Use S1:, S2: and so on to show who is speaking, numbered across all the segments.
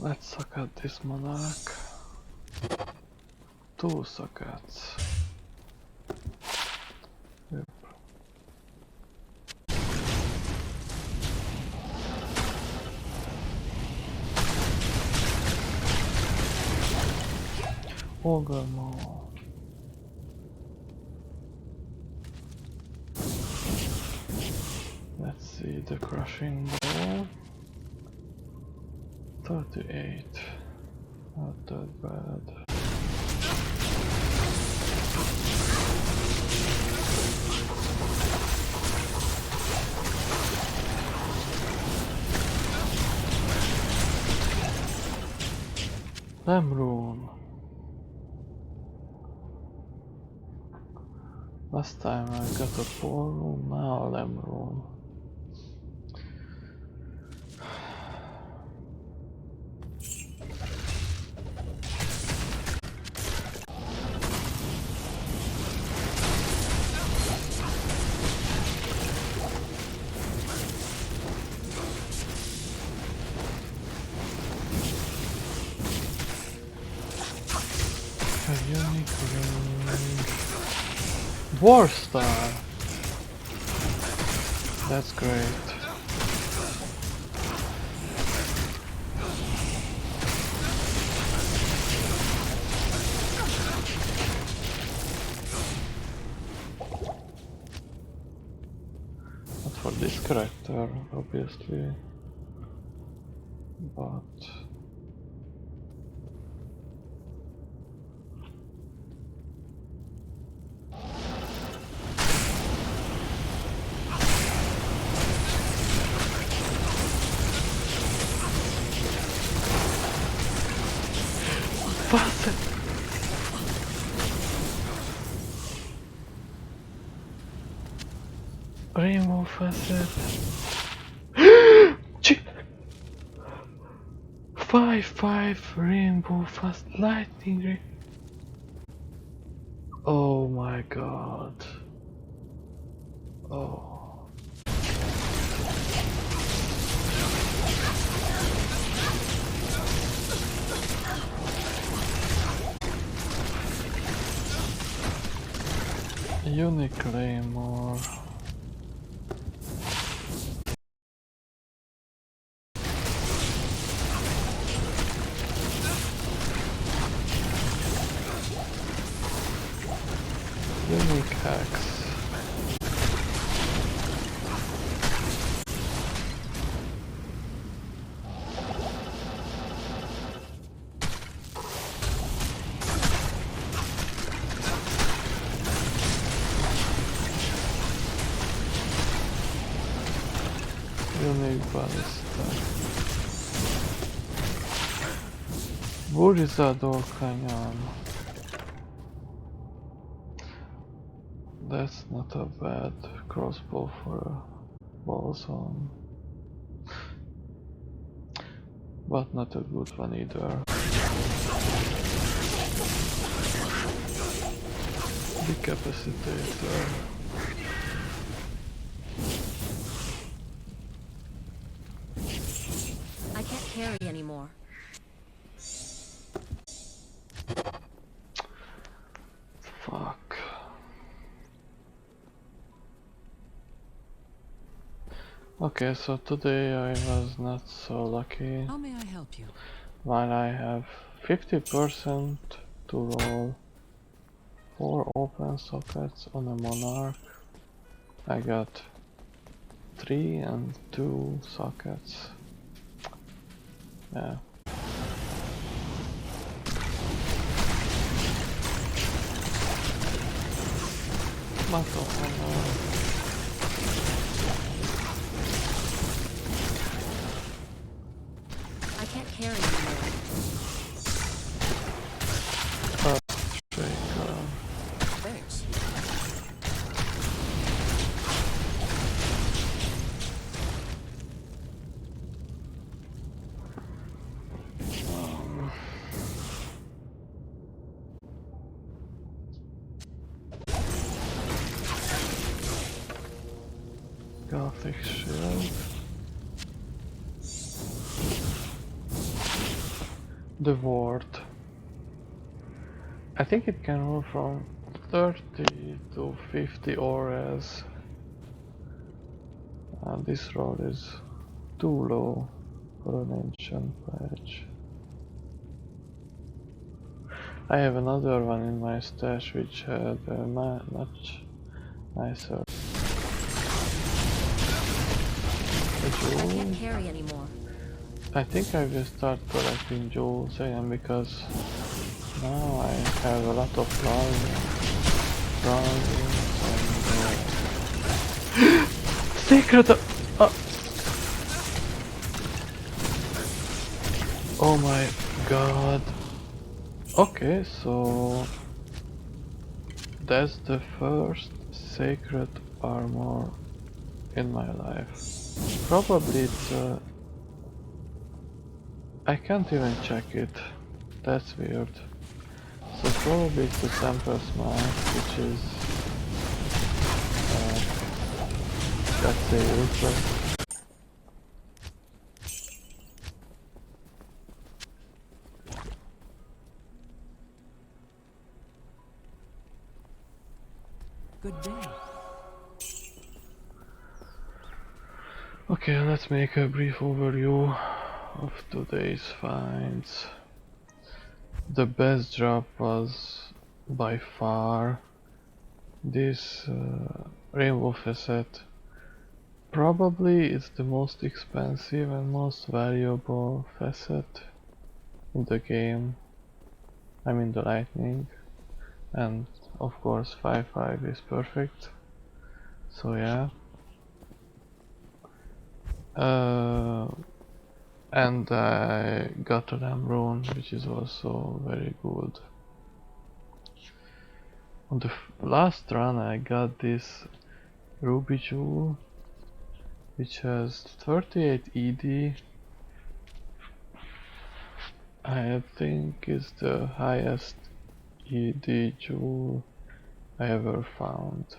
S1: Let's suck at this monarch. 2 sockets. Yep. Ogre Mall. Let's see the crushing ball. 38. Not that bad. Lemrune. Last time I got a Porroon, now a Lemrune. War Star! That's great. Not for this character, obviously, but facet! Rainbow facet! 5-5 rainbow fast lightning ray. Oh my god. Oh. Unique Claymore. Unique Axe. Unique Ballista. Burizador Canyon. That's not a bad crossbow for a ball zone. But not a good one either. Decapitator.
S2: I can't carry anymore.
S1: Fuck. Okay, so today I was not so lucky.
S2: How may I help you?
S1: While I have 50% to roll 4 open sockets on a monarch, I got 3 and 2 sockets. Yeah.
S2: I can't carry anymore. Thanks.
S1: Gothic shield. the ward. I think it can roll from 30 to 50 auras. This roll is too low for an ancient pledge. I have another one in my stash which had a much nicer
S2: I
S1: jewel.
S2: can't carry anymore.
S1: I think I will start collecting jewels again because now I have a lot of bronze and secret. Oh my god. Okay, so that's the first sacred armor in my life. Probably it's I can't even check it. That's weird. So probably it's the Temper's Mark, which is let's say useless.
S2: Good day.
S1: Okay, let's make a brief overview of today's finds. The best drop was by far this rainbow facet. Probably it's the most expensive and most valuable facet in the game. I mean the lightning, and of course 5/5 is perfect. So yeah. And I got an Emerald, which is also very good. On the last run I got this Ruby Jewel, which has 38 ED. I think is the highest ED jewel I ever found.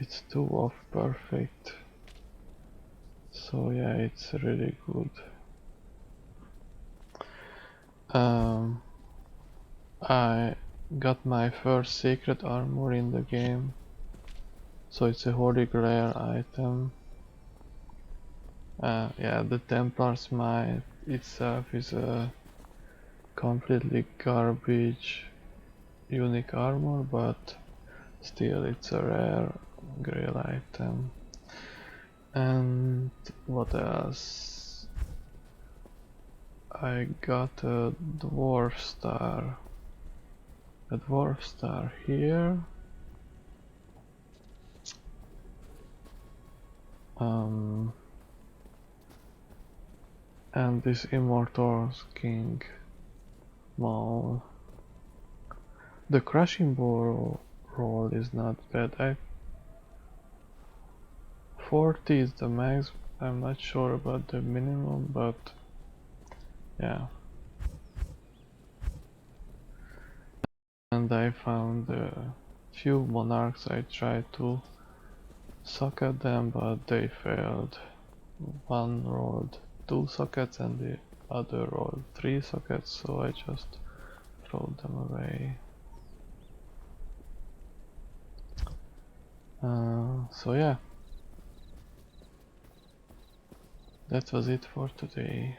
S1: It's 2 of perfect. So yeah, it's really good. I got my first sacred armor in the game. So it's a holy grail item. Yeah, the Templar's Might itself is a completely garbage unique armor, but still it's a rare grail item. And what else? I got a dwarf star. A dwarf star here. And this Immortal's King Maul. The crushing ball roll is not bad. 40 is the max. I'm not sure about the minimum, but yeah. And I found a few monarchs. I tried to suck at them, but they failed. One rolled 2 sockets and the other rolled 3 sockets, so I just threw them away. So yeah, that was it for today.